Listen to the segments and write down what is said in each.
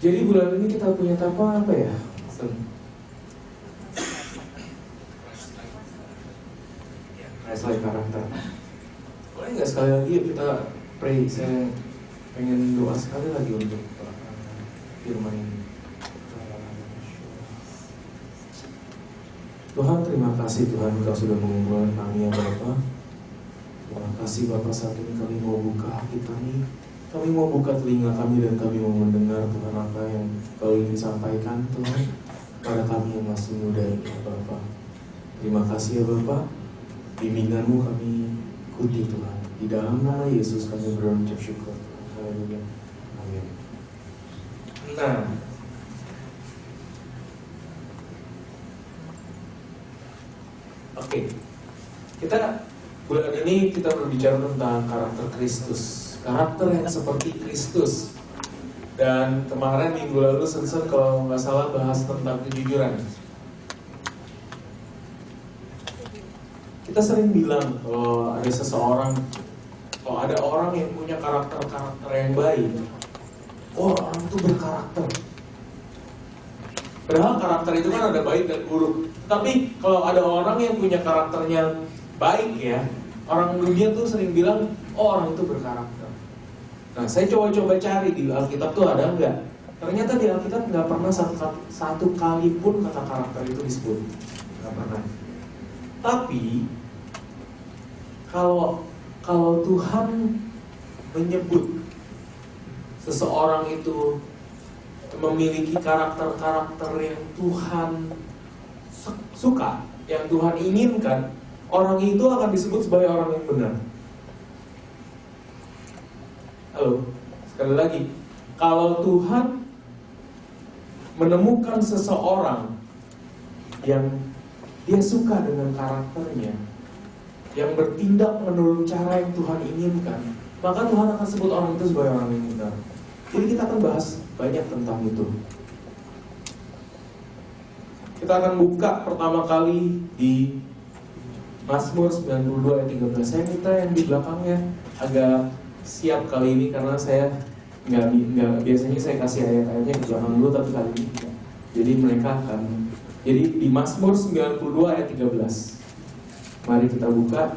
Jadi bulan ini kita punya tema apa ya? Restlike karakter. Boleh nggak sekali lagi yuk kita pray? Saya pengen doa sekali lagi untuk firman ini. Tuhan, terima kasih Tuhan, Kau sudah mengumpulkan kami ya Bapa. Terima kasih Bapa, saat ini kami mau buka hati kami. Kami mau buka telinga kami dan kami mau mendengar Tuhan apa yang Kau ingin sampaikan Tuhan pada kami yang masih muda ini ya Bapa. Terima kasih ya Bapa, bimbingan-Mu kami ikuti Tuhan. Di dalam nama Yesus kami berucap syukur. Haleluya. Amin. Nah, oke. Kita bulan ini kita berbicara tentang karakter Kristus. Karakter yang seperti Kristus. Dan kemarin minggu lalu Sensen kalau nggak salah bahas tentang kejujuran. Kita sering bilang kalau ada seseorang, kalau ada orang yang punya karakter yang baik, oh orang itu berkarakter. Padahal karakter itu kan ada baik dan buruk. Tapi kalau ada orang yang punya karakternya baik ya, orang dunia tuh sering bilang, oh orang itu berkarakter. Nah, saya coba-coba cari di Alkitab tuh ada nggak? Ternyata di Alkitab nggak pernah satu kali pun kata karakter itu disebut, nggak pernah. Tapi kalau Tuhan menyebut seseorang itu memiliki karakter-karakter yang Tuhan suka, yang Tuhan inginkan, orang itu akan disebut sebagai orang yang benar. Halo, sekali lagi, kalau Tuhan menemukan seseorang yang dia suka dengan karakternya, yang bertindak menurut cara yang Tuhan inginkan, maka Tuhan akan sebut orang itu sebagai orang yang benar. Jadi kita akan bahas banyak tentang itu. Kita akan buka pertama kali di Mazmur 92 ayat 13. Saya minta yang di belakangnya agak siap kali ini karena saya nggak biasanya saya kasih ayat-ayatnya ke belakang dulu, tapi kali ini tidak. Jadi mereka akan. Jadi di Mazmur 92 ayat 13. Mari kita buka.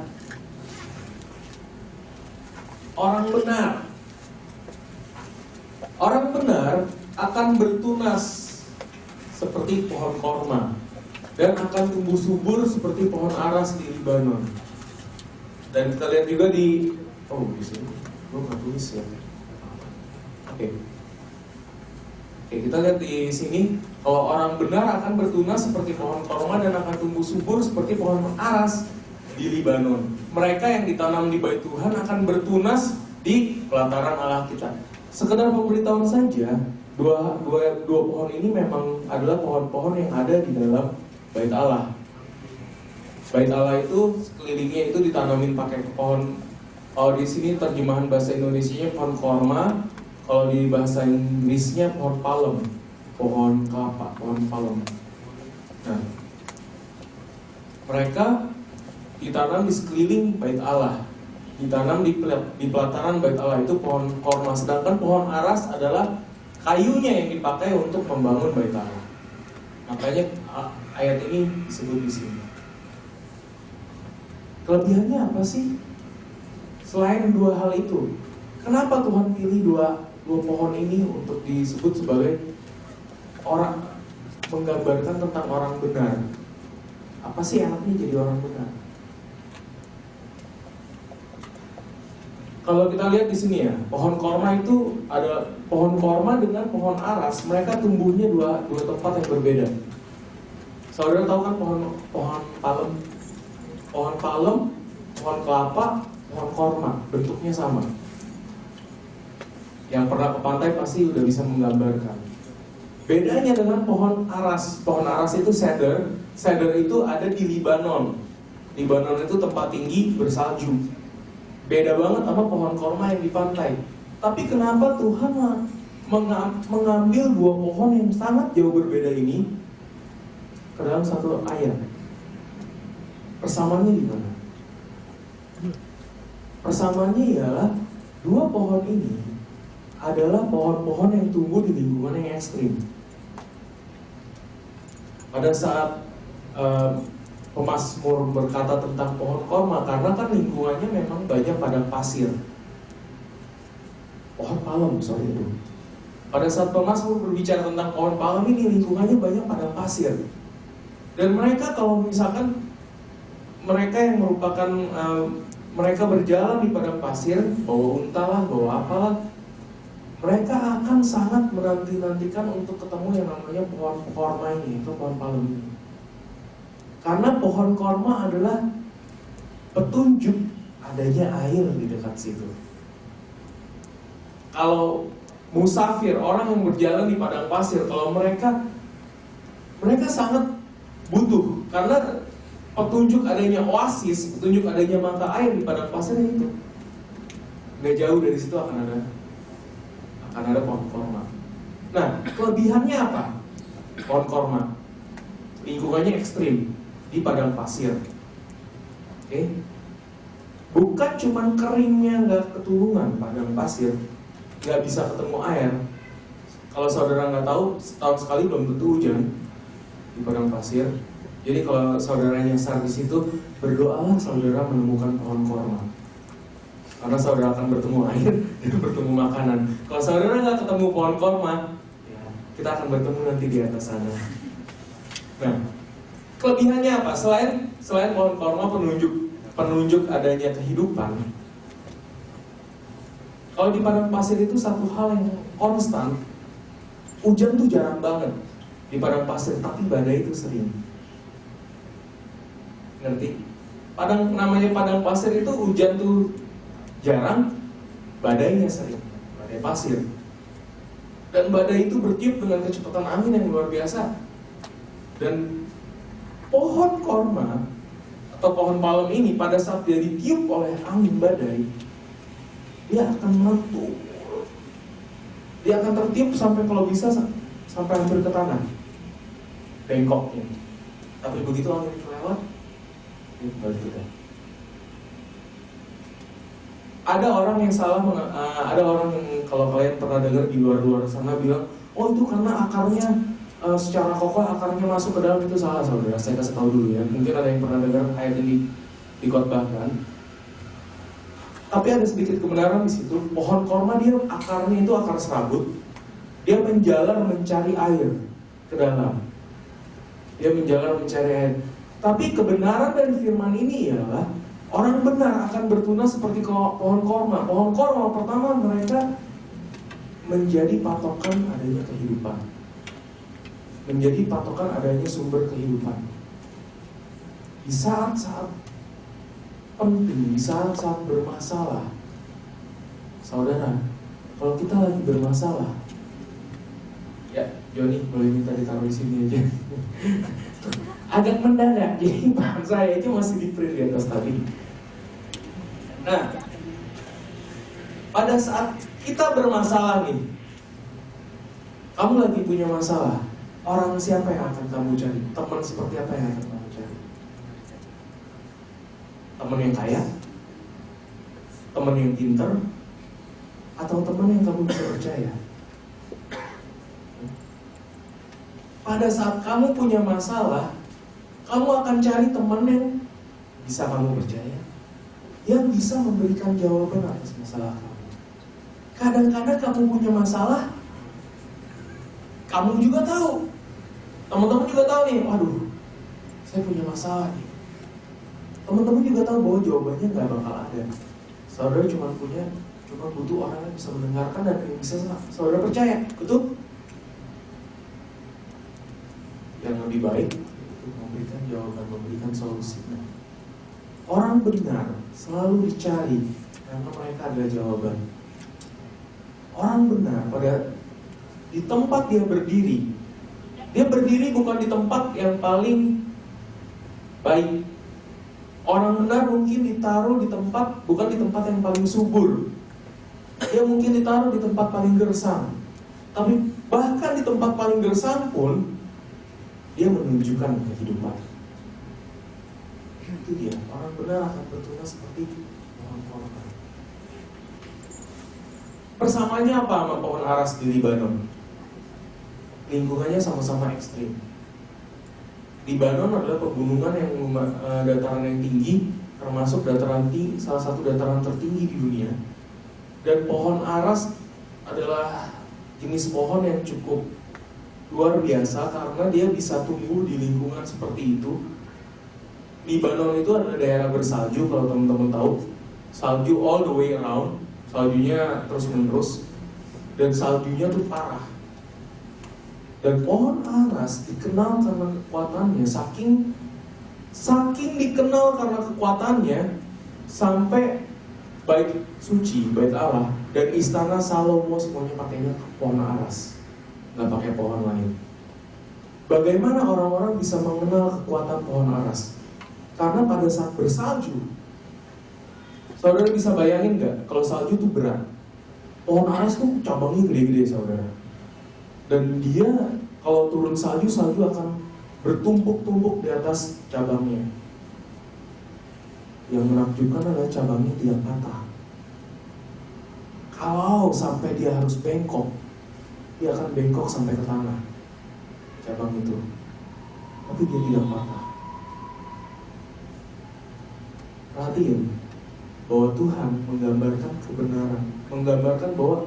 Orang benar akan bertunas seperti pohon korma dan akan tumbuh subur seperti pohon aras di Libanon. Dan kita lihat juga di sini gue nggak tulis ya. Oke, kita lihat di sini kalau orang benar akan bertunas seperti pohon korma dan akan tumbuh subur seperti pohon aras di Libanon. Mereka yang ditanam di bait Tuhan akan bertunas di pelataran Allah kita. Sekedar pemberitahuan saja, dua pohon ini memang adalah pohon-pohon yang ada di dalam bait Allah. Bait Allah itu sekelilingnya itu ditanamin pakai pohon. Kalau di sini terjemahan bahasa Indonesianya pohon korma, kalau di bahasa Inggrisnya pohon palem, pohon kelapa, pohon palem. Nah, mereka ditanam di sekeliling bait Allah, ditanam di pelataran bait Allah, itu pohon korma. Sedangkan pohon aras adalah kayunya yang dipakai untuk membangun bait Allah. Makanya ayat ini disebut di sini. Kelebihannya apa sih? Selain dua hal itu, kenapa Tuhan pilih dua pohon ini untuk disebut sebagai orang, menggambarkan tentang orang benar? Apa sih enaknya jadi orang benar? Kalau kita lihat di sini ya, pohon korma itu ada pohon korma dengan pohon aras, mereka tumbuhnya dua tempat yang berbeda. Saudara tahu kan pohon palem, pohon kelapa, pohon korma, bentuknya sama. Yang pernah ke pantai pasti udah bisa menggambarkan. Bedanya dengan pohon aras itu cedar itu ada di Libanon. Libanon itu tempat tinggi bersalju. Beda banget sama pohon korma yang di pantai. Tapi kenapa Tuhan mengambil dua pohon yang sangat jauh berbeda ini ke dalam satu ayat? Persamaannya di mana? Persamaannya ialah dua pohon ini adalah pohon-pohon yang tumbuh di lingkungan yang ekstrim. Pada saat pemazmur berkata tentang pohon korma, karena kan lingkungannya memang banyak padang pasir. Pohon palem, sorry itu. Pada saat pemazmur berbicara tentang pohon palem ini, lingkungannya banyak padang pasir. Dan mereka kalau misalkan mereka yang merupakan mereka berjalan di padang pasir, bawa unta lah, bawa apalah, mereka akan sangat menanti-nantikan untuk ketemu yang namanya pohon korma ini, itu pohon palem ini. Karena pohon korma adalah petunjuk adanya air di dekat situ. Kalau musafir, orang yang berjalan di padang pasir, kalau mereka sangat butuh, karena petunjuk adanya oasis, petunjuk adanya mata air di padang pasir itu. Gak jauh dari situ akan ada pohon korma. Nah, kelebihannya apa? Pohon korma lingkungannya ekstrim di padang pasir. Oke? Bukan cuman keringnya gak ketulungan padang pasir, gak bisa ketemu air. Kalau saudara nggak tahu, setahun sekali belum tentu hujan di padang pasir. Jadi kalau saudara nyasar di situ, berdoalah saudara menemukan pohon korma. Karena saudara akan bertemu air dan bertemu makanan. Kalau saudara nggak ketemu pohon korma, ya, kita akan bertemu nanti di atas sana. Nah, kelebihannya apa? Selain pohon korma penunjuk adanya kehidupan. Kalau di padang pasir itu satu hal yang konstan, hujan tuh jarang banget di padang pasir, tapi badai itu sering. Ngerti? Namanya padang pasir itu hujan tuh jarang, badainya sering, badai pasir. Dan badai itu bertiup dengan kecepatan angin yang luar biasa. Dan pohon korma atau pohon palem ini pada saat dia ditiup oleh angin badai, dia akan melentur. Dia akan tertiup sampai kalau bisa sampai hampir ke tanah, bengkoknya. Tapi begitu angin itu lewat, dia kembali ke tanah. Ada orang yang ada orang yang kalau kalian pernah dengar di luar sana bilang, oh itu karena akarnya secara kokoh akarnya masuk ke dalam, itu salah saudara. Saya kasih tahu dulu ya. Mungkin ada yang pernah dengar ayat ini dikhotbahkan. Tapi ada sedikit kebenaran di situ. Pohon korma dia akarnya itu akar serabut. Dia menjalar mencari air ke dalam. Dia menjalar mencari air. Tapi kebenaran dari firman ini ialah orang benar akan bertunas seperti pohon korma. Pohon korma pertama mereka menjadi patokan adanya kehidupan. Menjadi patokan adanya sumber kehidupan. Di saat-saat penting, di saat-saat bermasalah, saudara, kalau kita lagi bermasalah, ya Joni boleh minta ditaruh di sini aja. Agak mendadak, jadi bahan saya itu masih di print di atas tadi. Nah, pada saat kita bermasalah nih, kamu lagi punya masalah, orang siapa yang akan kamu cari? Teman seperti apa yang akan kamu cari? Teman yang kaya? Teman yang pintar? Atau teman yang kamu bisa percaya? Pada saat kamu punya masalah, kamu akan cari teman yang bisa kamu percaya, yang bisa memberikan jawaban atas masalah kamu. Kadang-kadang kamu punya masalah, kamu juga tahu, teman-teman juga tahu nih, waduh, saya punya masalah nih. Teman-teman juga tahu bahwa jawabannya nggak bakal ada. Saudara cuma butuh orang yang bisa mendengarkan dan yang bisa saudara percaya, betul? Yang lebih baik itu memberikan jawaban, memberikan solusi. Orang benar selalu dicari karena mereka adalah jawaban. Orang benar di tempat dia berdiri bukan di tempat yang paling baik. Orang benar mungkin ditaruh di tempat, bukan di tempat yang paling subur. Dia mungkin ditaruh di tempat paling gersang. Tapi bahkan di tempat paling gersang pun dia menunjukkan kehidupan. Itu dia, orang benar akan bertunas seperti pohon korma. Persamaannya apa sama pohon aras di Libanon? Lingkungannya sama-sama ekstrim. Libanon adalah pegunungan yang dataran yang tinggi, termasuk dataran tinggi, salah satu dataran tertinggi di dunia. Dan pohon aras adalah jenis pohon yang cukup luar biasa karena dia bisa tumbuh di lingkungan seperti itu. Libanon itu adalah daerah bersalju, kalau teman-teman tahu. Salju all the way around, saljunya terus-menerus, dan saljunya tuh parah. Dan pohon aras dikenal karena kekuatannya, saking dikenal karena kekuatannya, sampai bait suci, bait Allah, dan istana Salomo semuanya pakainya pohon aras, nggak pakai pohon lain. Bagaimana orang-orang bisa mengenal kekuatan pohon aras? Karena pada saat bersalju, saudara bisa bayangin nggak kalau salju itu berat? Pohon aras tuh cabangnya gede-gede, saudara. Dan dia kalau turun salju, salju akan bertumpuk-tumpuk di atas cabangnya. Yang menakjubkan adalah cabangnya tidak patah. Kalau sampai dia harus bengkok, dia akan bengkok sampai ke tanah, cabang itu. Tapi dia tidak patah. Perhatiin bahwa Tuhan menggambarkan kebenaran, menggambarkan bahwa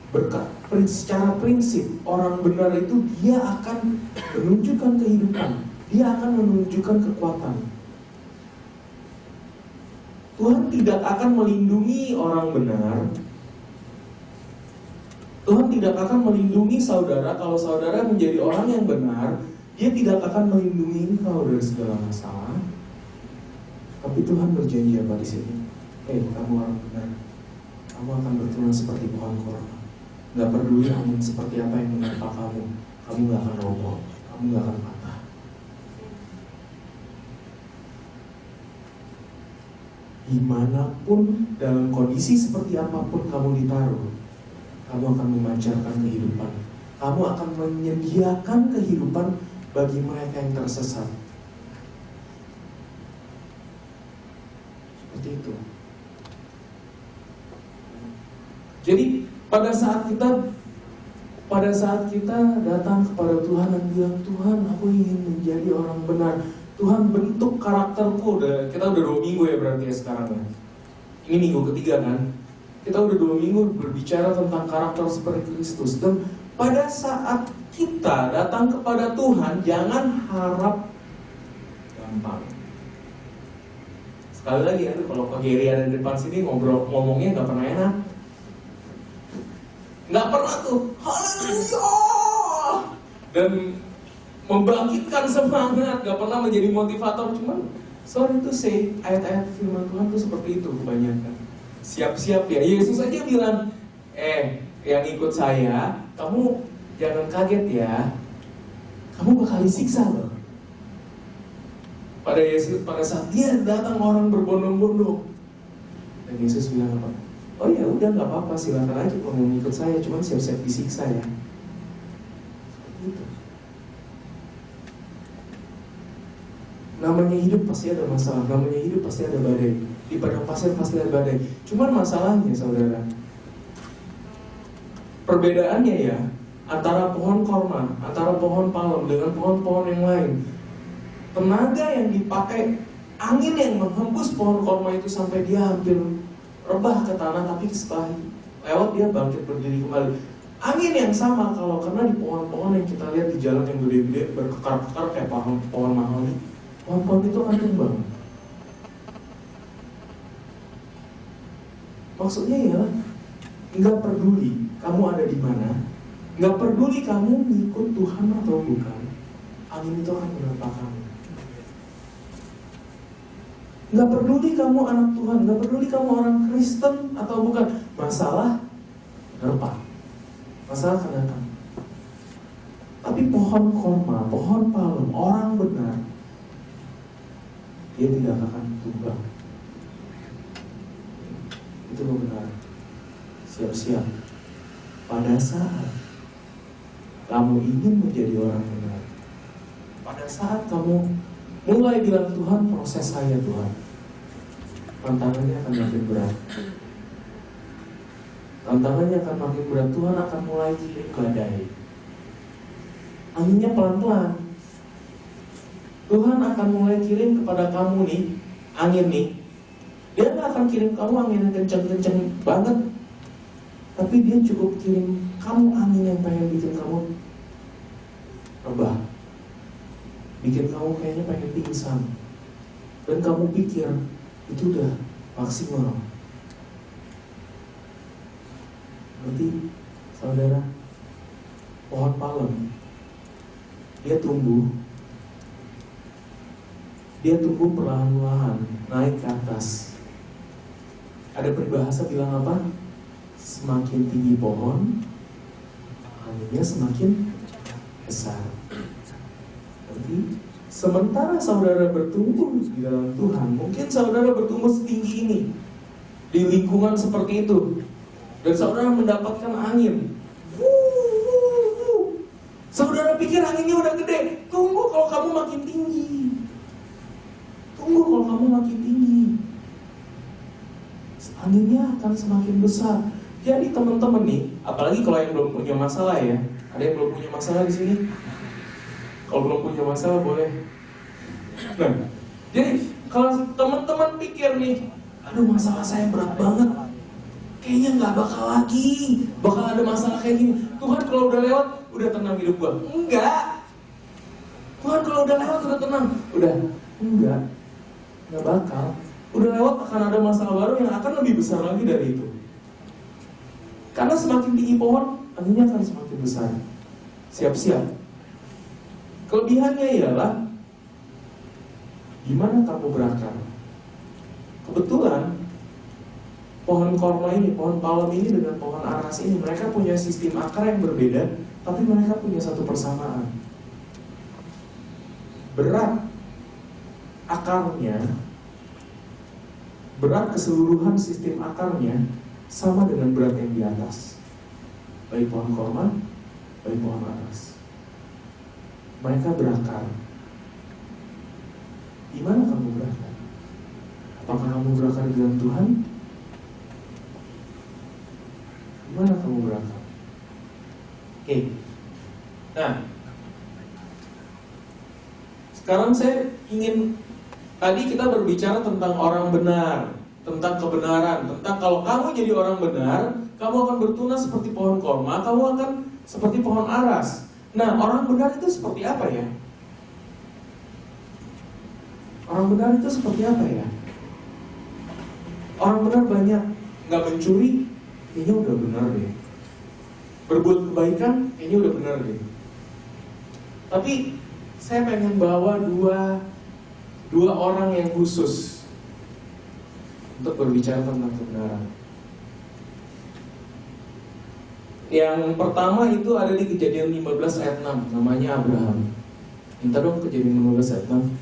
berkat secara prinsip orang benar itu dia akan menunjukkan kehidupan, dia akan menunjukkan kekuatan. Tuhan tidak akan melindungi orang benar. Tuhan tidak akan melindungi saudara kalau saudara menjadi orang yang benar. Dia tidak akan melindungi engkau dari segala masalah. Tapi Tuhan berjanji apa di sini? Kamu orang benar, kamu akan bertunas seperti pohon korma. Gak peduli angin seperti apa yang menerpa kamu gak akan roboh, kamu gak akan patah. Dimanapun, dalam kondisi seperti apapun kamu ditaruh, kamu akan memancarkan kehidupan. Kamu akan menyediakan kehidupan bagi mereka yang tersesat. Seperti itu. Jadi pada saat kita datang kepada Tuhan dan bilang, Tuhan, aku ingin menjadi orang benar. Tuhan, bentuk karakterku. Kita udah 2 minggu ya berarti ya sekarang ya. Ini minggu ketiga kan. Kita udah 2 minggu berbicara tentang karakter seperti Kristus. Dan pada saat kita datang kepada Tuhan, jangan harap gampang. Sekali lagi ya, kalau Pak Geri ada di depan sini ngomongnya nggak pernah enak. Nggak pernah tuh, haleluya, dan membangkitkan semangat, nggak pernah menjadi motivator. Cuman sorry to say, ayat-ayat firman Tuhan tuh seperti itu kebanyakan. Siap-siap ya, Yesus aja bilang, yang ikut saya, kamu jangan kaget ya, kamu bakal disiksa loh. Pada saat dia datang orang berbondong-bondong, dan Yesus bilang apa? Oh ya udah, nggak apa-apa, silakan aja kalau mau ikut saya, cuman siap-siap disiksa ya. Gitu. Namanya hidup pasti ada masalah, namanya hidup pasti ada badai. Di padang pasir pasti ada badai. Cuman masalahnya, saudara, perbedaannya ya antara pohon korma, antara pohon palem dengan pohon-pohon yang lain. Tenaga yang dipakai, angin yang menghembus pohon korma itu sampai dia hampir rebah ke tanah, tapi setelah lewat dia bangkit berdiri kembali. Angin yang sama kalau karena di pohon-pohon yang kita lihat di jalan yang gede-gede berkekar-kekar kayak pohon mahoni, pohon-pohon itu akan tumbang. Maksudnya ya, nggak peduli kamu ada di mana, nggak peduli kamu ngikut Tuhan atau bukan, angin itu akan menerpa kamu. Nggak peduli kamu anak Tuhan, nggak peduli kamu orang Kristen atau bukan, masalah menerpa, masalah akan datang. Tapi pohon korma, pohon palem, orang benar, dia tidak akan tumbang. Itu benar. Siap-siap. Pada saat kamu ingin menjadi orang benar, pada saat kamu mulai bilang, Tuhan, proses saya Tuhan, tantangannya akan makin berat. tantangannya akan makin berat. Tuhan akan mulai kirim badai. Anginnya pelan-pelan. Tuhan akan mulai kirim kepada kamu nih, angin nih. Dia gak akan kirim kamu angin yang kenceng-kenceng banget, tapi dia cukup kirim kamu angin yang pengen bikin kamu rebah, bikin kamu kayaknya pengen pingsan. Dan kamu pikir itu udah maksimal. Berarti saudara, pohon palem dia tumbuh perlahan-lahan naik ke atas. Ada peribahasa bilang apa? Semakin tinggi pohon, anginnya semakin besar. Berarti sementara saudara bertumbuh di dalam Tuhan, mungkin saudara bertumbuh setinggi ini di lingkungan seperti itu, dan saudara mendapatkan angin. Saudara pikir anginnya udah gede. Tunggu kalau kamu makin tinggi. Tunggu kalau kamu makin tinggi, anginnya akan semakin besar. Jadi teman-teman nih, apalagi kalau yang belum punya masalah ya. Ada yang belum punya masalah di sini? Kalau belum punya masalah boleh. Nah, jadi kalau teman-teman pikir nih, aduh masalah saya berat banget, kayaknya nggak bakal ada masalah kayak gini. Tuhan kalau udah lewat, udah tenang hidup gua. Enggak. Tuhan kalau udah lewat udah tenang, nggak bakal. Udah lewat akan ada masalah baru yang akan lebih besar lagi dari itu. Karena semakin tinggi pohon, anginnya akan semakin besar. Siap-siap. Kelebihannya ialah gimana kamu berakar. Kebetulan pohon korma ini, pohon palem ini dengan pohon aras ini, mereka punya sistem akar yang berbeda, tapi mereka punya satu persamaan. Berat akarnya, berat keseluruhan sistem akarnya sama dengan berat yang di atas. Baik pohon korma, baik pohon aras. Mereka berakar. Di mana kamu berakar? Apakah kamu berakar di dalam Tuhan? Di mana kamu berakar? Oke. Nah, sekarang saya ingin, tadi kita berbicara tentang orang benar, tentang kebenaran, tentang kalau kamu jadi orang benar, kamu akan bertunas seperti pohon korma, kamu akan seperti pohon aras. Nah, orang benar itu seperti apa ya? Orang benar itu seperti apa ya? Orang benar banyak, nggak mencuri, kayaknya udah benar deh. Berbuat kebaikan, kayaknya udah benar deh. Tapi saya pengen bawa dua orang yang khusus untuk berbicara tentang kebenaran. Yang pertama itu ada di Kejadian 15 ayat 6, namanya Abraham. Minta dong Kejadian 15 ayat 6.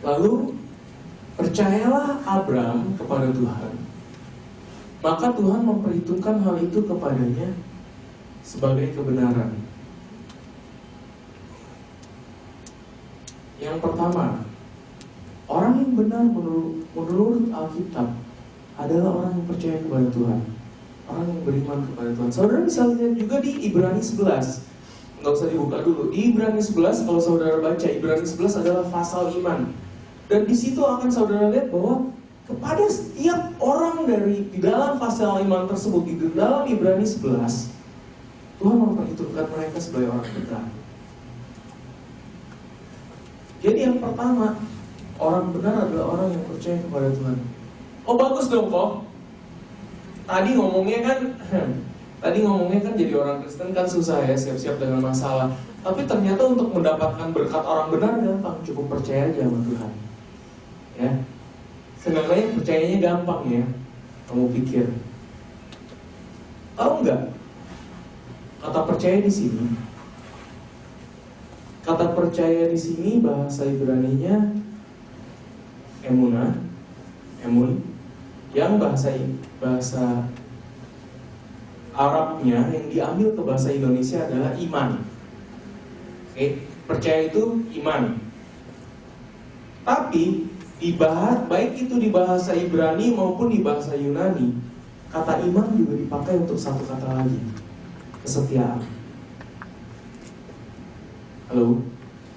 Lalu percayalah Abraham kepada Tuhan, maka Tuhan memperhitungkan hal itu kepadanya sebagai kebenaran. Yang pertama, orang yang benar menurut Alkitab adalah orang yang percaya kepada Tuhan, orang yang beriman kepada Tuhan. Saudara bisa lihat juga di Ibrani 11. Nggak usah dibuka dulu. Di Ibrani 11, kalau saudara baca, Ibrani 11 adalah pasal iman. Dan di situ akan saudara lihat bahwa kepada setiap orang di dalam pasal iman tersebut, di dalam Ibrani 11, Tuhan memperhitungkan mereka sebagai orang benar. Jadi yang pertama, orang benar adalah orang yang percaya kepada Tuhan. Oh bagus dong kok. Tadi ngomongnya kan jadi orang Kristen kan susah ya, siap-siap dengan masalah. Tapi ternyata untuk mendapatkan berkat orang benar gampang, cukup percaya aja sama Tuhan. Ya, sebenarnya percayanya gampang ya. Kamu pikir? Tahu nggak? Kata percaya di sini. Kata percaya di sini bahasa Ibraninya emun, yang bahasa Arabnya yang diambil ke bahasa Indonesia adalah iman. Oke, percaya itu iman. Tapi baik itu di bahasa Ibrani maupun di bahasa Yunani, kata iman juga dipakai untuk satu kata lagi, kesetiaan. Halo,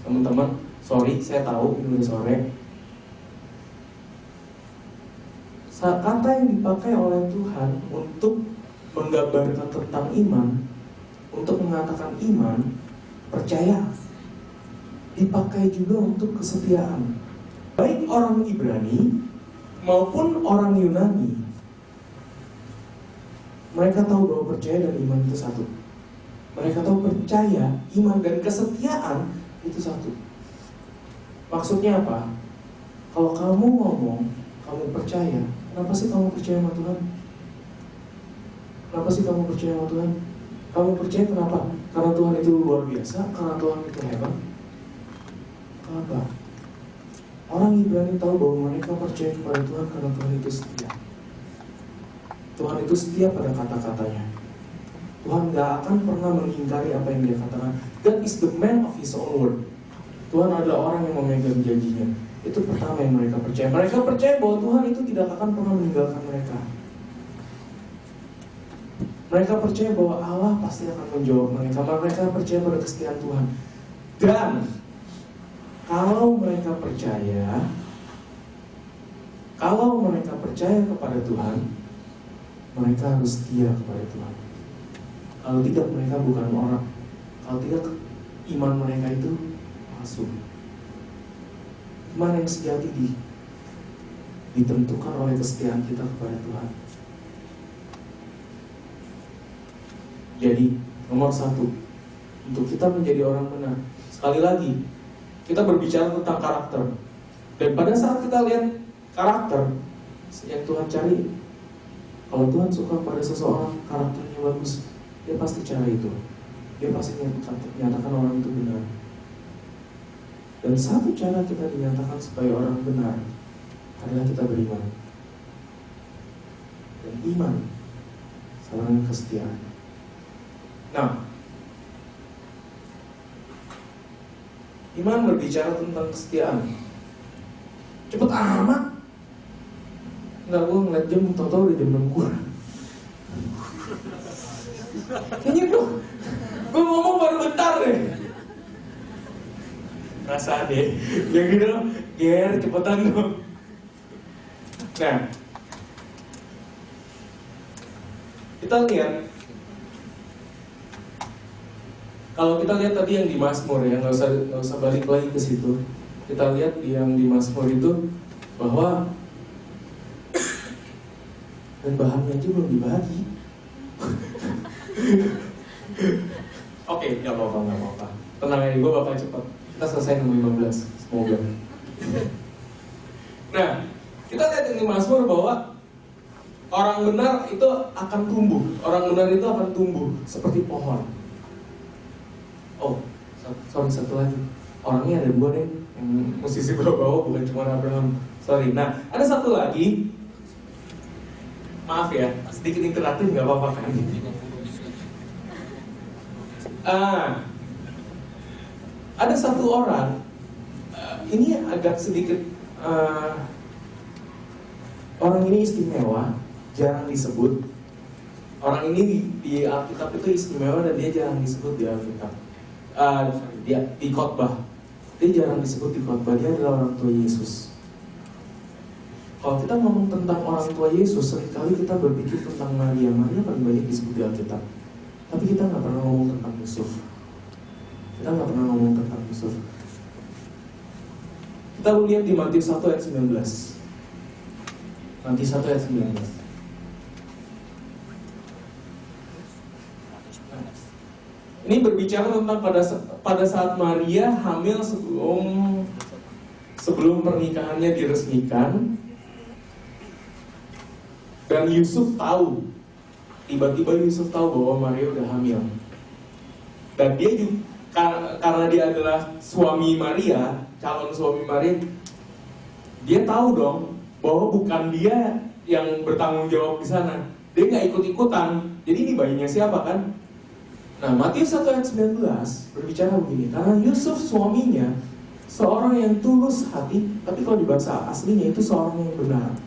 teman-teman, sorry, saya tahu ini udah sore. Kata yang dipakai oleh Tuhan untuk menggambarkan tentang iman, untuk mengatakan iman, percaya, dipakai juga untuk kesetiaan. Baik orang Ibrani maupun orang Yunani, mereka tahu bahwa percaya dan iman itu satu. Mereka tahu percaya, iman, dan kesetiaan itu satu. Maksudnya apa? Kalau kamu ngomong, kamu percaya, kenapa sih kamu percaya sama Tuhan? Kenapa sih kamu percaya sama Tuhan? Kamu percaya kenapa? Karena Tuhan itu luar biasa, karena Tuhan itu hebat. Kenapa? Orang Ibrani tahu bahwa mereka percaya kepada Tuhan karena Tuhan itu setia. Tuhan itu setia pada kata-katanya. Tuhan gak akan pernah mengingkari apa yang dia katakan. God is the man of his own word. Tuhan adalah orang yang memegang janjinya. Itu pertama yang mereka percaya. Mereka percaya bahwa Tuhan itu tidak akan pernah meninggalkan mereka. Mereka percaya bahwa Allah pasti akan menjawab mereka. Mereka percaya pada kesetiaan Tuhan. Dan kalau mereka percaya kepada Tuhan, mereka harus setia kepada Tuhan. Kalau tidak, mereka bukan orang. Kalau tidak, iman mereka itu palsu. Iman yang sejati ditentukan oleh kesetiaan kita kepada Tuhan. Jadi, nomor satu, untuk kita menjadi orang benar, sekali lagi, kita berbicara tentang karakter. Dan pada saat kita lihat karakter yang Tuhan cari, kalau Tuhan suka pada seseorang, karakternya bagus, dia pasti cari itu. Dia pasti menyatakan orang itu benar. Dan satu cara kita dinyatakan sebagai orang benar adalah kita beriman. Dan iman sama dengan kesetiaan. Nah, iman berbicara tentang kesetiaan. Cepet amat. Enggak, gue ngeliat jam, tau-tau udah jam 6 kurang. Kayaknya gue ngomong baru bentar deh. Rasa deh, yang gitu, ger, cepetan dong. Nah, kita lihat. Kalau kita lihat tadi yang di Mazmur ya, nggak usah balik lagi ke situ. Kita lihat yang di Mazmur itu bahwa dan bahannya aja belum dibagi. Oke, nggak apa-apa. Tenang aja, gue bakal cepat. Kita selesai nomor 15, semoga. Nah, kita lihat yang di Mazmur bahwa orang benar itu akan tumbuh. Orang benar itu akan tumbuh seperti pohon. Oh, sorry, satu lagi. Orangnya ada dua deh, yang musisi bawa-bawa, bukan cuma Abraham. Sorry. Nah, ada satu lagi. Maaf ya, sedikit interaktif nggak apa-apa kan? Ada satu orang. Ini agak sedikit. Orang ini istimewa, jarang disebut. Orang ini di Alkitab itu istimewa dan dia jarang disebut di Alkitab. Dia di khotbah, dia jarang disebut di khotbah. Dia adalah orang tua Yesus. Kalau kita ngomong tentang orang tua Yesus, seringkali kita berpikir tentang Maria. Maria paling banyak disebut di Alkitab. Tapi kita nggak pernah ngomong tentang Yusuf. Kita lihat di Matius 1 ayat 19. Matius 1 ayat 19. Ini berbicara tentang pada saat Maria hamil sebelum pernikahannya diresmikan, dan Yusuf tahu, tiba-tiba Yusuf tahu bahwa Maria udah hamil, dan dia juga karena dia adalah suami Maria, calon suami Maria, dia tahu dong bahwa bukan dia yang bertanggung jawab di sana. Dia nggak ikut-ikutan. Jadi ini bayinya siapa kan? Nah, Matius 1 ayat 19 berbicara begini, karena Yusuf suaminya seorang yang tulus hati, tapi kalau di bahasa aslinya itu seorang yang benar.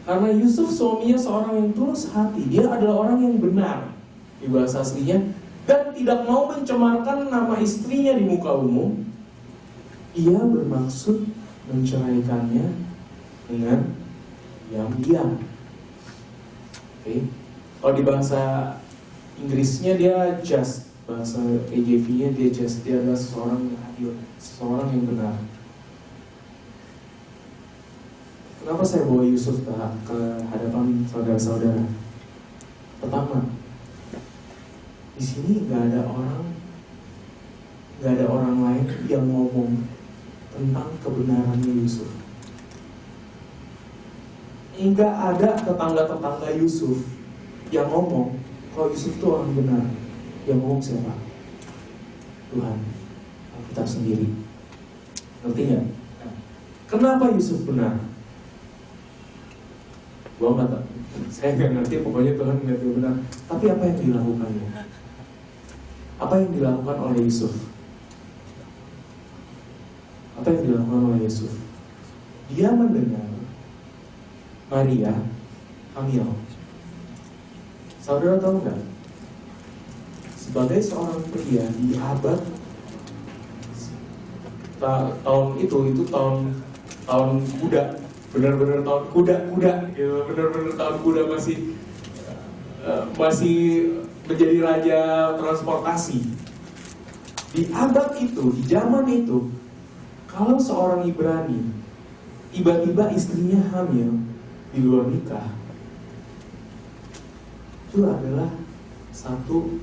Karena Yusuf suaminya seorang yang tulus hati, dia adalah orang yang benar di bahasa aslinya, dan tidak mau mencemarkan nama istrinya di muka umum. Ia bermaksud menceraikannya dengan diam-diam. Oke. Kalau di bahasa Inggrisnya dia just, bahasa KJV-nya dia just, dia adalah seseorang yang adil, seseorang yang benar. Kenapa saya bawa Yusuf ke hadapan saudara-saudara? Pertama, di sini nggak ada orang lain yang ngomong tentang kebenarannya Yusuf. Nggak ada tetangga-tetangga Yusuf yang ngomong kalau Yusuf itu orang benar. Yang ngomong siapa? Tuhan, Alkitab sendiri. Ngerti nggak? Kenapa Yusuf benar? Gua nggak tahu. Saya nggak ngerti. Pokoknya Tuhan nggak tahu benar. Tapi apa yang dilakukannya? Apa yang dilakukan oleh Yusuf? Apa yang dilakukan oleh Yusuf? Dia mendengar Maria hamil. Saudara tahu nggak? Sebagai seorang pria di abad tahun itu tahun kuda, benar-benar tahun kuda, gitu, benar-benar tahun kuda masih menjadi raja transportasi. Di abad itu, di zaman itu, kalau seorang Ibrani tiba-tiba istrinya hamil di luar nikah, itu adalah satu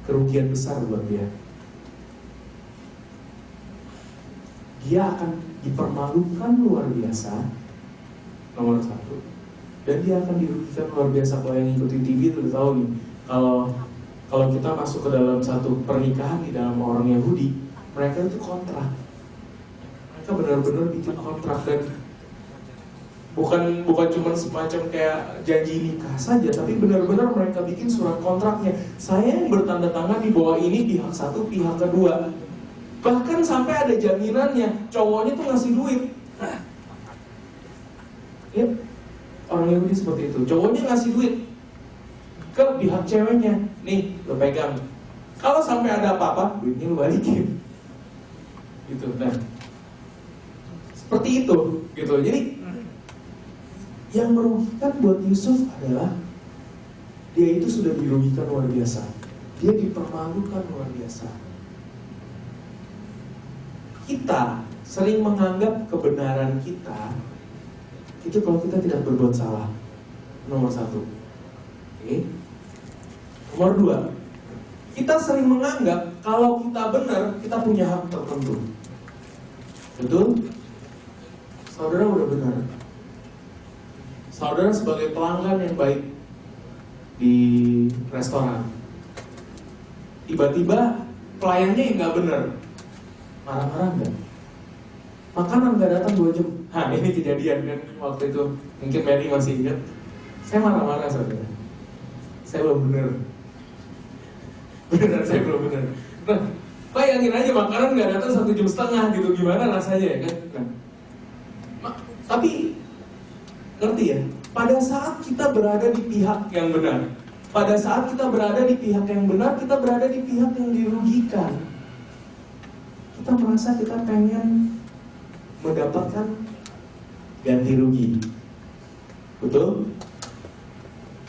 kerugian besar buat dia. Dia akan dipermalukan luar biasa, nomor satu, dan dia akan dirugikan luar biasa. Kalau yang ngikutin TV itu udah tahu nih, kalau kita masuk ke dalam satu pernikahan di dalam orang Yahudi, mereka itu kontrak. Mereka benar-benar bikin kontrak, dan bukan cuma semacam kayak janji nikah saja, tapi benar-benar mereka bikin surat kontraknya. Saya yang bertanda tangan di bawah ini pihak satu, pihak kedua. Bahkan sampai ada jaminannya, cowoknya tuh ngasih duit. Ya, orang Yahudi seperti itu. Cowoknya ngasih duit ke pihak ceweknya. Nih, lo pegang. Kalau sampai ada apa-apa, duitnya lo balikin. Gitu. Nah, seperti itu, gitu. Jadi yang merugikan buat Yusuf adalah dia itu sudah dirugikan luar biasa. Dia dipermalukan luar biasa. Kita sering menganggap kebenaran kita itu kalau kita tidak berbuat salah. Nomor satu. Oke. Nomor dua, kita sering menganggap kalau kita benar, kita punya hak tertentu. Betul? Saudara udah benar. Saudara sebagai pelanggan yang baik di restoran, tiba-tiba pelayannya yang nggak benar, marah-marah nggak? Makanan nggak datang 2 jam. Ini kejadian kan waktu itu, mungkin Mary masih ingat. Saya marah-marah saudara. Saya belum benar. Benar, saya belum benar. Nah, bayangin aja makanan nggak datang 1,5 jam gitu, gimana rasanya ya kan? Nah, tapi ngerti ya? Pada saat kita berada di pihak yang benar, pada saat kita berada di pihak yang benar, kita berada di pihak yang dirugikan. Kita merasa kita pengen mendapatkan ganti rugi. Betul?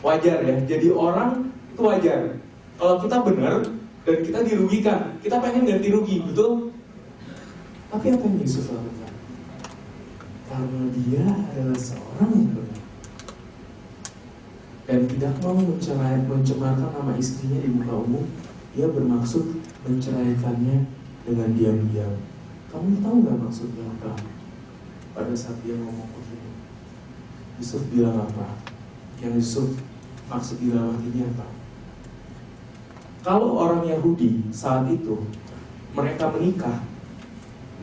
Wajar ya, jadi orang itu wajar. Kalau kita benar dan kita dirugikan, kita pengen ganti rugi, betul? Tapi apa yang Yusuf lakukan? Karena dia adalah seorang yang benar dan tidak mau mencemarkan nama istrinya di muka umum, dia bermaksud menceraikannya dengan diam-diam. Kamu tahu nggak maksudnya apa? Pada saat dia ngomong begini, Yusuf bilang apa? Yang Yusuf maksud di dalam hatinya apa? Kalau orang Yahudi saat itu mereka menikah,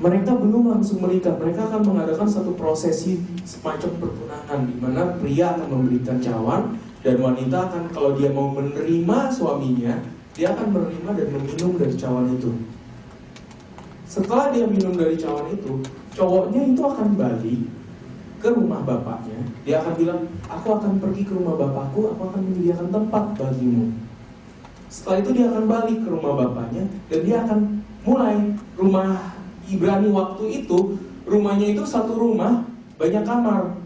mereka belum langsung menikah. Mereka akan mengadakan satu prosesi semacam pertunangan, di mana pria akan memberikan cawan dan wanita akan, kalau dia mau menerima suaminya, dia akan menerima dan meminum dari cawan itu. Setelah dia minum dari cawan itu, cowoknya itu akan balik ke rumah bapaknya. Dia akan bilang, aku akan pergi ke rumah bapakku, aku akan menyediakan tempat bagimu. Setelah itu dia akan balik ke rumah bapaknya, dan dia akan mulai. Rumah Ibrani waktu itu, rumahnya itu satu rumah, banyak kamar.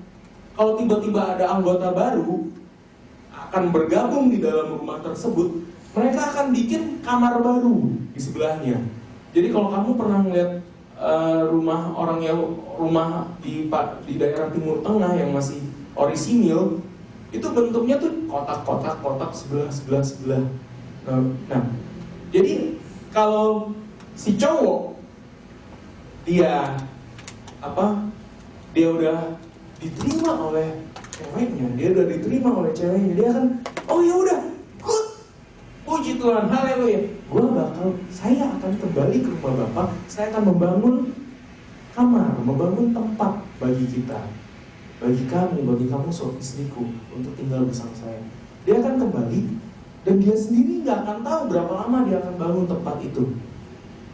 Kalau tiba-tiba ada anggota baru akan bergabung di dalam rumah tersebut, mereka akan bikin kamar baru di sebelahnya. Jadi kalau kamu pernah melihat rumah orang yang rumah di daerah Timur Tengah yang masih orisinil, itu bentuknya tuh kotak sebelah. Nah, jadi kalau si cowok dia udah diterima oleh ceweknya, dia akan, oh ya udah, good, puji Tuhan, haleluya, saya akan kembali ke rumah Bapak, saya akan membangun kamar, membangun tempat bagi kita, bagi kamu suami istriku untuk tinggal bersama saya. Dia akan kembali dan dia sendiri nggak akan tahu berapa lama dia akan bangun tempat itu.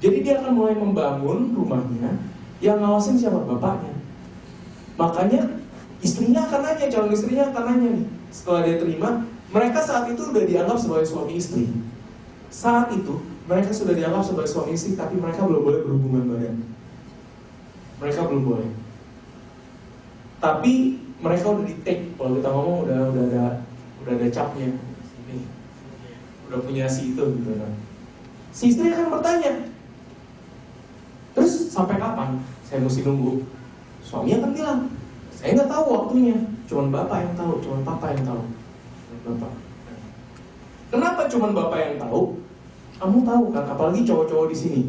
Jadi dia akan mulai membangun rumahnya, yang ngawasin siapa? Bapaknya. Makanya istrinya akan nanya, calon istrinya akan nanya nih, setelah dia terima, mereka saat itu udah dianggap sebagai suami istri. Saat itu mereka sudah dianggap sebagai suami istri, tapi mereka belum boleh berhubungan badan. Mereka belum boleh. Tapi mereka udah di-take, kalau kita ngomong udah ada capnya. Ini udah punya si itu gitu kan. Si istri akan bertanya, terus sampai kapan saya mesti nunggu? Suami akan bilang, saya nggak tahu waktunya, cuman bapak yang tahu, cuman papa yang tahu. Bapak. Kenapa cuman bapak yang tahu? Kamu tahu kan, apalagi cowok-cowok di sini.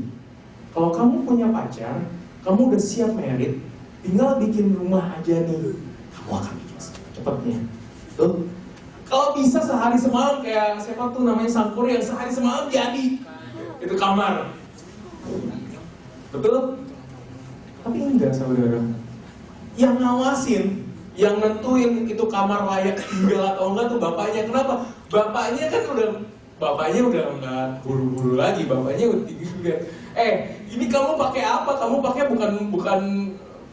Kalau kamu punya pacar, kamu udah siap married, tinggal bikin rumah aja nih, kamu akan bikin cepatnya. Tuh. Kalau bisa sehari semalam, kayak siapa tuh namanya Sangkur yang sehari semalam jadi itu kamar. Betul? Tapi enggak, saudara. Yang ngawasin, yang nentuin itu kamar layak tinggal atau enggak tuh bapaknya. Kenapa? Bapaknya udah enggak buru-buru lagi. Bapaknya udah tinggi juga. Ini kamu pakai apa? Kamu pakai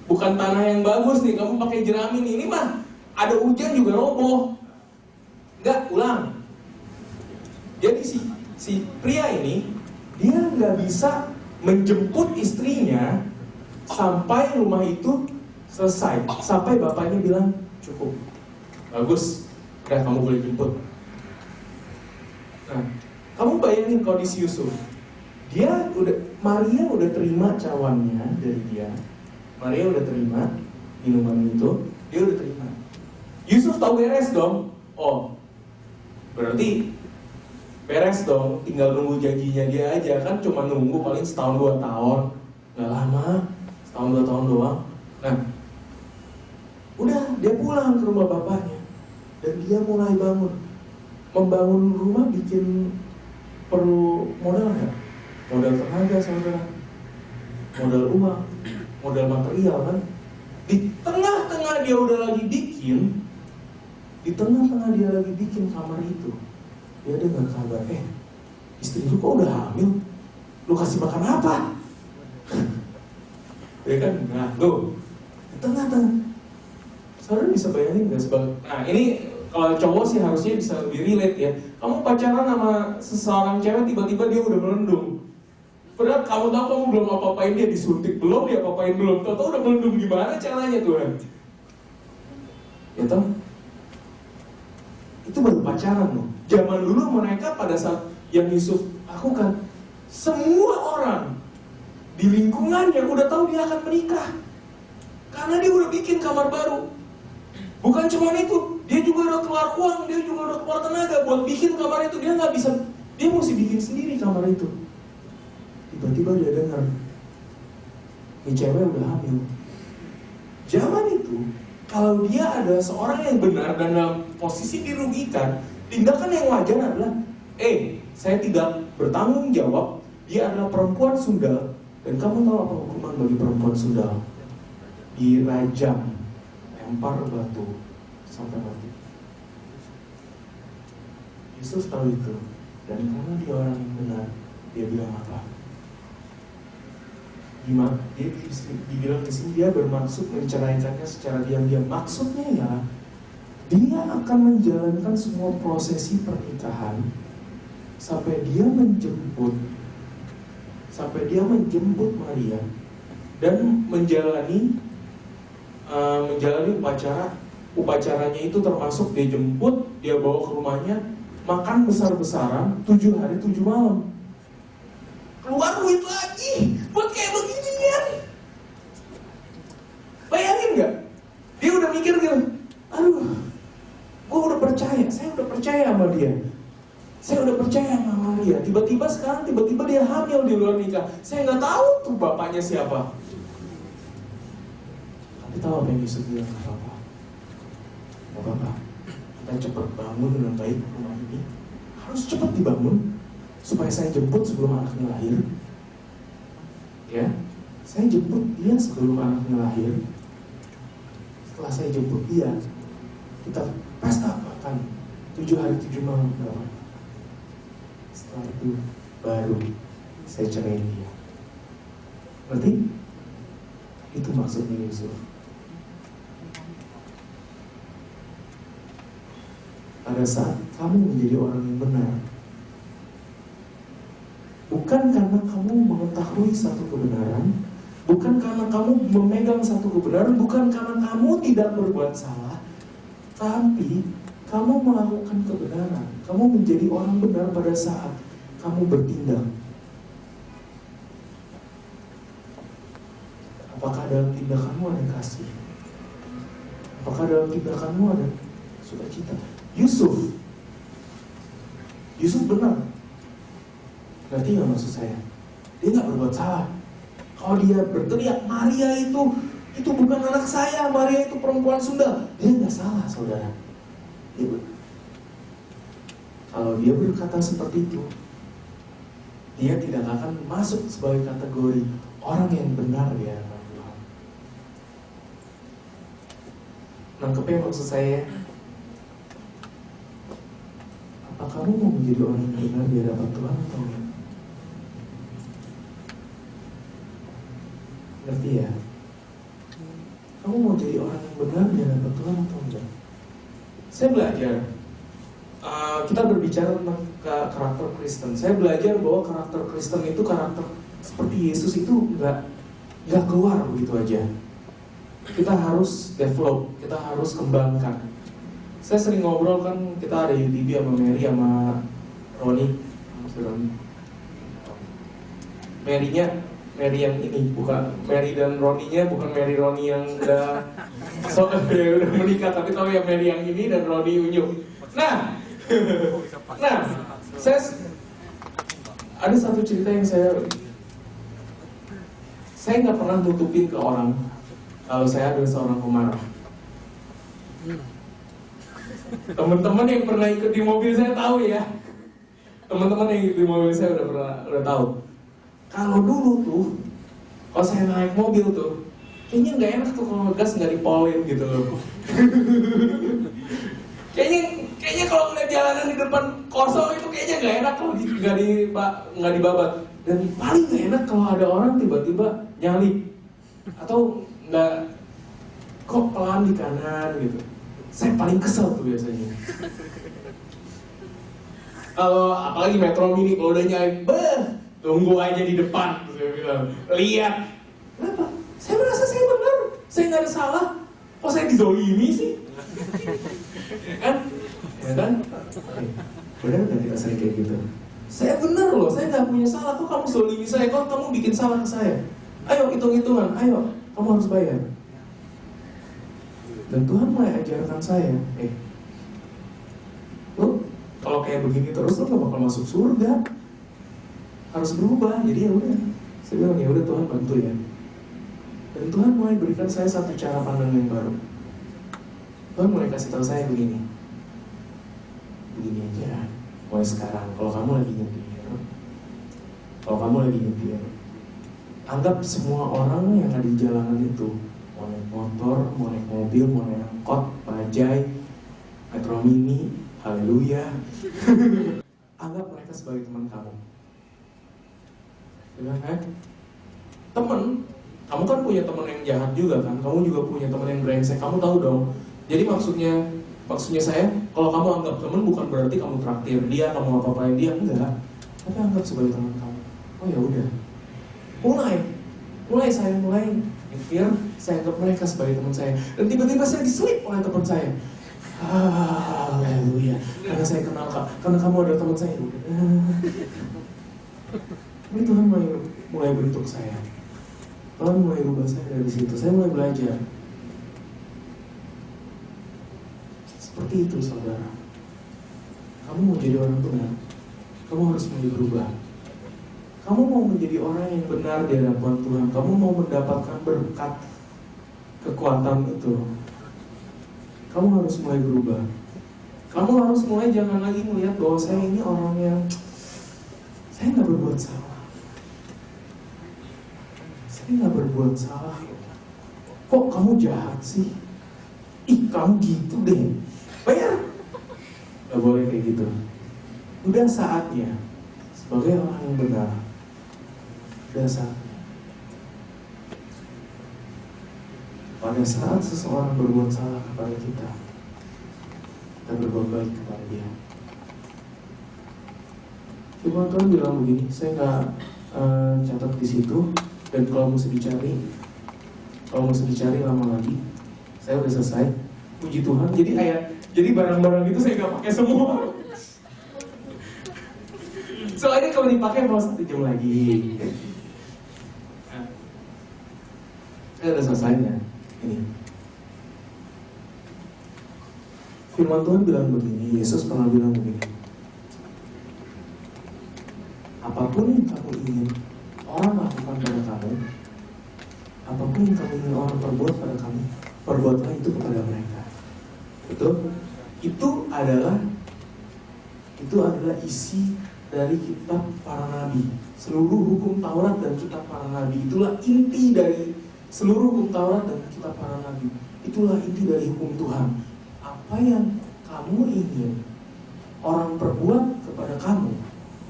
bukan tanah yang bagus nih. Kamu pakai jerami nih. Ini mah ada hujan juga roboh. Enggak, ulang. Jadi si pria ini, dia nggak bisa menjemput istrinya sampai rumah itu selesai, sampai bapaknya bilang cukup, bagus, udah kamu boleh jemput. Nah, kamu bayangin kondisi Yusuf. Maria udah terima cawannya dari dia, Maria udah terima minuman itu, dia udah terima. Yusuf tahu beres dong. Oh, berarti beres dong, tinggal nunggu janjinya dia aja. Kan cuma nunggu paling setahun 2 tahun, gak lama, setahun 2 tahun doang. Nah, udah dia pulang ke rumah bapaknya, dan dia mulai membangun rumah. Bikin perlu modal nggak? Modal tenaga, saudara, modal uang, modal material kan. Di tengah-tengah dia lagi bikin kamar itu, dia dengar kabar, istri lu kok udah hamil? Lu kasih makan apa? Ya kan, nah tuh, di tengah-tengah. Saudara bisa bayangin gak nah ini kalau cowok sih harusnya bisa lebih relate ya. Kamu pacaran sama seseorang cewek, tiba-tiba dia udah melendung. Padahal kamu tahu kamu belum apa-apain dia, disuntik belum, dia apa-apain belum. Tahu udah melendung, gimana caranya Tuhan? Ya toh? Itu baru pacaran loh. Zaman dulu mereka pada saat yang Yusuf lakukan, semua orang di lingkungannya udah tahu dia akan menikah, karena dia udah bikin kamar baru. Bukan cuma itu, dia juga udah keluar uang, dia juga udah keluar tenaga buat bikin kamar itu. Dia nggak bisa, dia mesti bikin sendiri kamar itu. Tiba-tiba dia dengar, ini cewek udah hamil. Zaman itu, kalau dia ada seorang yang benar dan dalam posisi dirugikan, tindakan yang wajar adalah, saya tidak bertanggung jawab, dia adalah perempuan sundal, Dan kamu tahu apa hukuman bagi perempuan sundal? Dirajam, lempar batu sampai mati. Yusuf tahu itu, dan karena dia orang yang benar, dia bilang apa? Gimana? Dia dibilang di sini dia bermaksud menceraikannya secara diam-diam. Maksudnya ya, dia akan menjalankan semua prosesi pernikahan sampai dia menjemput Maria dan menjalani upacaranya itu termasuk dia jemput, dia bawa ke rumahnya, makan besar-besaran 7 hari 7 malam. Keluar duit lagi buat kayak beginian. Bayangin gak? Dia udah mikir gitu, aduh, gue udah percaya, saya udah percaya sama dia. Saya udah percaya sama dia. Tiba-tiba dia hamil di luar nikah. Saya nggak tahu tuh bapaknya siapa. Tapi tahu apa yang Yusuf bilang? Gak apa-apa. Gak apa-apa. Kita cepat bangun dengan baik rumah ini. Harus cepat dibangun supaya saya jemput sebelum anaknya lahir. Ya, saya jemput dia sebelum anaknya lahir. Setelah saya jemput dia, kita pesta makan 7 hari 7 malam. Setelah itu baru saya ceraiin dia. Ngerti? Itu maksudnya Yusuf. Pada saat kamu menjadi orang yang benar, bukan karena kamu mengetahui satu kebenaran, bukan karena kamu memegang satu kebenaran, bukan karena kamu tidak berbuat salah, tapi kamu melakukan kebenaran. Kamu menjadi orang benar pada saat kamu bertindak. Apakah dalam tindakanmu ada kasih? Apakah dalam tindakanmu ada sukacita? Yusuf benar. Ngerti gak maksud saya? Dia gak berbuat salah. Kalau dia berteriak, Maria itu bukan anak saya, Maria itu perempuan sundal, dia gak salah, saudara. Kalau dia berkata seperti itu, dia tidak akan masuk sebagai kategori orang yang benar di hadapan Tuhan. Nangkepnya maksud saya, apa kamu mau menjadi orang yang benar di hadapan Tuhan atau enggak? Ngerti ya? Kamu mau jadi orang yang benar di hadapan Tuhan atau enggak? Saya belajar, kita berbicara tentang karakter Kristen. Saya belajar bahwa karakter Kristen itu karakter seperti Yesus itu nggak keluar begitu aja. Kita harus develop, kita harus kembangkan. Saya sering ngobrol kan, kita ada UTB sama Mary sama Roni. Mary yang ini, bukan Mary dan Roninya, bukan Mary Roni yang udah udah menikah, tapi tahu ya Mary yang ini dan Roni Unyu. Nah, saya ada satu cerita yang saya nggak pernah tutupin ke orang kalau saya adalah seorang pemarah. Teman-teman yang pernah ikut di mobil saya tahu ya. Teman-teman yang ikut di mobil saya udah tahu. Kalau dulu tuh, kalau saya naik mobil tuh, kayaknya nggak enak tuh kalau ngegas nggak dipolin gitu loh. Kayaknya kalau ngeliat jalanan di depan kosong itu kayaknya nggak enak kalau nggak dibabat. Dan paling nggak enak kalau ada orang tiba-tiba nyalip atau nggak kok pelan di kanan gitu. Saya paling kesel tuh biasanya. Kalau apalagi Metro Mini kalau udah nyalip, tunggu aja di depan, saya bilang. Lihat, kenapa? Saya merasa saya benar, saya nggak ada salah. Kok saya dizolimi sih? Ya kan? Benar nggak kita sering kayak gitu? Saya benar loh, saya nggak punya salah. Kok kamu zolimi saya? Kok kamu bikin salah ke saya? Ayo hitung-hitungan, ayo, kamu harus bayar. Dan Tuhan mulai ajarkan saya, lo kalau kayak begini terus lo gak bakal masuk surga. Harus berubah. Jadi ya udah, saya bilang ya udah Tuhan bantu ya. Dan Tuhan mulai berikan saya satu cara pandang yang baru. Tuhan mulai kasih tahu saya begini aja. Mulai sekarang, kalau kamu lagi nyetir, Anggap semua orang yang ada di jalanan itu, mau naik motor, mau naik mobil, mau naik angkot, bajai, metro mini, haleluya. Anggap mereka sebagai teman kamu. Benar kan? Temen, kamu kan punya teman yang jahat juga kan? Kamu juga punya teman yang brengsek, kamu tahu dong. Jadi maksudnya saya, kalau kamu anggap teman bukan berarti kamu traktir dia, kamu apa-apain dia, enggak. Tapi anggap sebagai teman kamu. Oh ya udah. Mulai saya mikir, saya anggap mereka sebagai teman saya. Dan tiba-tiba saya diselip oleh teman saya. Haleluya. Karena saya kenal Kak, karena kamu adalah teman saya. Ini Tuhan mulai bentuk saya. Tuhan mulai rubah saya dari situ. Saya mulai belajar. Seperti itu saudara. Kamu mau jadi orang benar, kamu harus mulai berubah. Kamu mau menjadi orang yang benar di hadapan Tuhan, kamu mau mendapatkan berkat kekuatan itu, kamu harus mulai berubah. Kamu harus mulai jangan lagi melihat bahwa saya ini orang yang saya nggak berbuat salah. Saya nggak berbuat salah. Kok kamu jahat sih? Ih, kamu gitu deh. Bayar. Gak boleh kayak gitu. Udah saatnya sebagai orang yang benar. Udah saatnya. Pada saat seseorang berbuat salah kepada kita berbuat baik kepada dia. Firman Tuhan bilang begini, saya nggak catat di situ, dan kalau mesti dicari lama lagi. Saya udah selesai. Puji Tuhan. Jadi barang-barang itu saya nggak pakai semua. Soalnya kalau dipakai mau 1 jam lagi. Saya udah selesainya. Ini. Firman Tuhan bilang begini, Yesus pernah bilang begini. Apapun yang kamu ingin orang lakukan pada kamu, apapun yang kamu ingin orang perbuat pada kamu, perbuatlah itu kepada mereka. Betul? Itu adalah isi dari kitab para nabi. Seluruh hukum Taurat dan kitab para nabi, itulah inti dari seluruh hukum Taurat dan kitab para nabi. Itulah inti dari hukum Tuhan. Apa yang kamu ingin orang perbuat kepada kamu,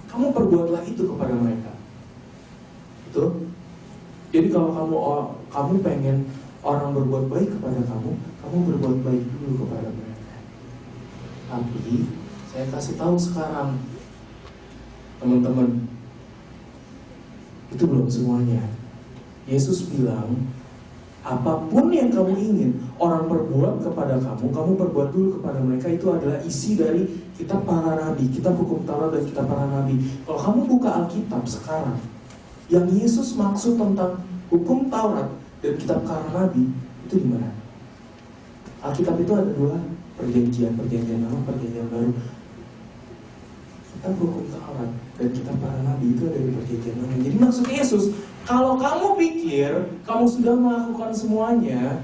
kamu perbuatlah itu kepada mereka. Betul? Jadi kalau kamu pengen orang berbuat baik kepada kamu berbuat baik dulu kepada mereka. Tapi saya kasih tahu sekarang, teman-teman, itu belum semuanya. Yesus bilang, apapun yang kamu ingin orang perbuat kepada kamu perbuat dulu kepada mereka. Itu adalah isi dari kitab para nabi, kitab hukum Taurat dan kitab para nabi. Kalau kamu buka Alkitab sekarang, yang Yesus maksud tentang hukum Taurat dan kitab para nabi, itu di mana? Alkitab itu ada 2 perjanjian lama, perjanjian baru. Kitab hukum Taurat dan kitab para nabi itu ada di perjanjian lama. Jadi maksud Yesus, kalau kamu pikir kamu sudah melakukan semuanya,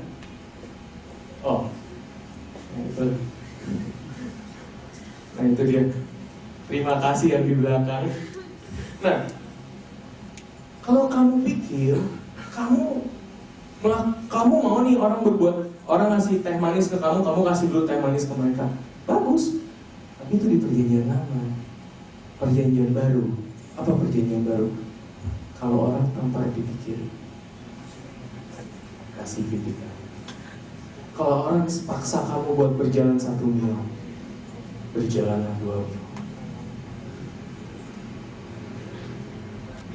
nah itu dia. Terima kasih yang di belakang. Nah, kalau kamu pikir kamu mau nih orang ngasih teh manis ke kamu kasih dulu teh manis ke mereka, bagus. Tapi itu di perjanjian lama. Perjanjian baru, apa perjanjian baru? Kalau orang tanpa dipikir, kasih pikiran. Kalau orang paksa kamu buat berjalan 1 mil, berjalanlah 2 mil.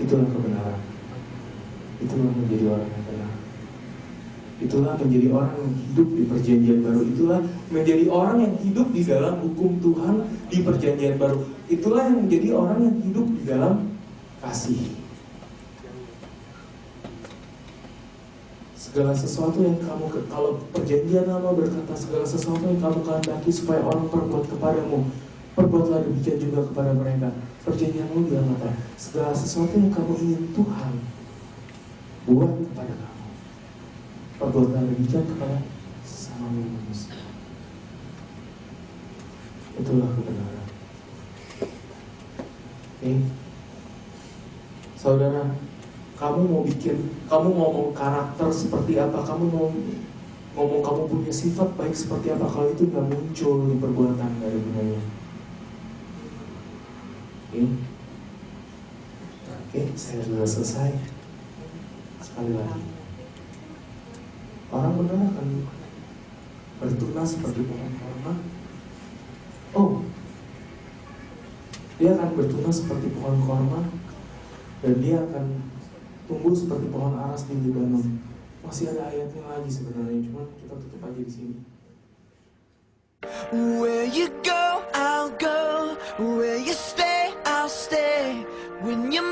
Itulah kebenaran. Itulah menjadi orang yang benar. Itulah menjadi orang yang hidup di perjanjian baru. Itulah menjadi orang yang hidup di dalam hukum Tuhan di perjanjian baru. Itulah yang menjadi orang yang hidup di dalam kasih. Segala sesuatu yang kalau perjanjian lama berkata segala sesuatu yang kamu kehendaki supaya orang perbuat kepadamu, perbuatlah demikian juga kepada mereka. Perjanjian lama bilang apa? Segala sesuatu yang kamu ingin Tuhan buat kepada kamu, perbuatlah demikian kepada sesama manusia. Itulah kebenaran. Oke, saudara, kamu mau bikin bikin, kamu ngomong karakter seperti apa, kamu mau ngomong kamu punya sifat baik seperti apa, kalau itu nggak muncul di perbuatan, nggak ada gunanya. Oke, saya sudah selesai. Sekali lagi, orang benar akan bertunas seperti pohon korma. Oh, dia akan bertunas seperti pohon korma, dan dia akan tumbuh seperti pohon aras di Libanon. Masih ada ayatnya lagi sebenarnya, cuma kita tutup aja di sini. Where you go, I'll go. Where you stay, I'll stay. When you